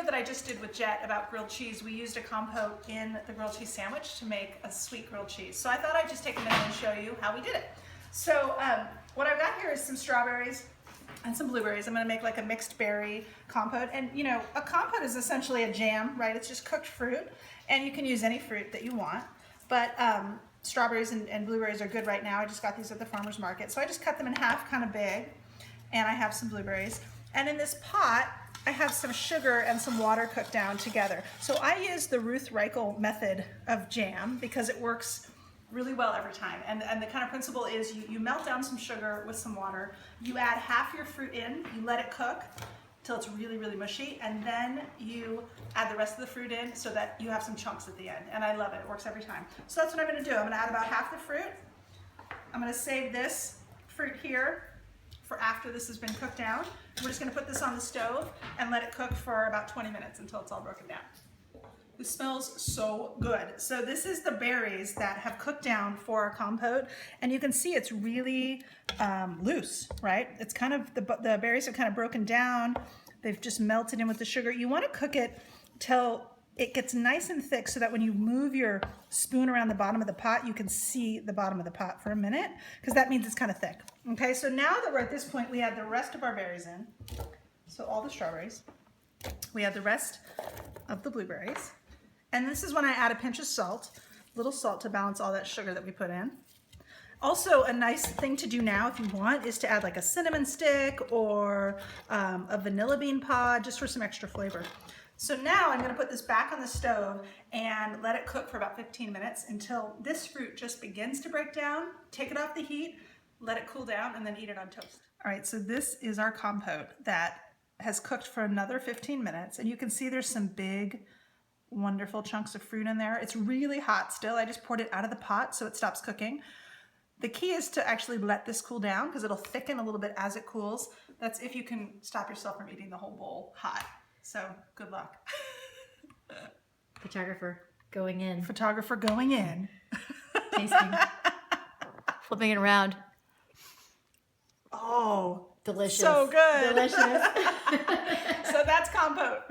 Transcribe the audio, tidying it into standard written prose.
That I just did with Jet about grilled cheese, we used a compote in the grilled cheese sandwich to make a sweet grilled cheese. So I thought I'd just take a minute and show you how we did it. So what I've got here is some strawberries and some blueberries. I'm going to make like a mixed berry compote. And you know, a compote is essentially a jam, right? It's just cooked fruit, and you can use any fruit that you want. But strawberries and blueberries are good right now. I just got these at the farmer's market. So I just cut them in half, kind of big, and I have some blueberries. And in this pot, I have some sugar and some water cooked down together. So I use the Ruth Reichel method of jam because it works really well every time. And the kind of principle is you melt down some sugar with some water, you add half your fruit in, you let it cook till it's really, really mushy, and then you add the rest of the fruit in so that you have some chunks at the end. And I love it, it works every time. So that's what I'm gonna do. I'm gonna add about half the fruit. I'm gonna save this fruit here for after this has been cooked down. We're just gonna put this on the stove and let it cook for about 20 minutes until it's all broken down. This smells so good. So this is the berries that have cooked down for our compote, and you can see it's really loose, right? It's kind of, the berries are kind of broken down. They've just melted in with the sugar. You wanna cook it till it gets nice and thick so that when you move your spoon around the bottom of the pot, you can see the bottom of the pot for a minute, because that means it's kind of thick. Okay, so now that we're at this point, we add the rest of our berries in. So all the strawberries. We add the rest of the blueberries. And this is when I add a pinch of salt, a little salt to balance all that sugar that we put in. Also, a nice thing to do now if you want is to add like a cinnamon stick or a vanilla bean pod just for some extra flavor. So now I'm going to put this back on the stove and let it cook for about 15 minutes until this fruit just begins to break down. Take it off the heat, let it cool down, and then eat it on toast. All right, so this is our compote that has cooked for another 15 minutes, and you can see there's some big, wonderful chunks of fruit in there. It's really hot still. I just poured it out of the pot so it stops cooking. The key is to actually let this cool down because it'll thicken a little bit as it cools. That's if you can stop yourself from eating the whole bowl hot. So good luck. Photographer going in. Photographer going in. Tasting. Flipping it around. Oh, delicious. So good. Delicious. So that's compote.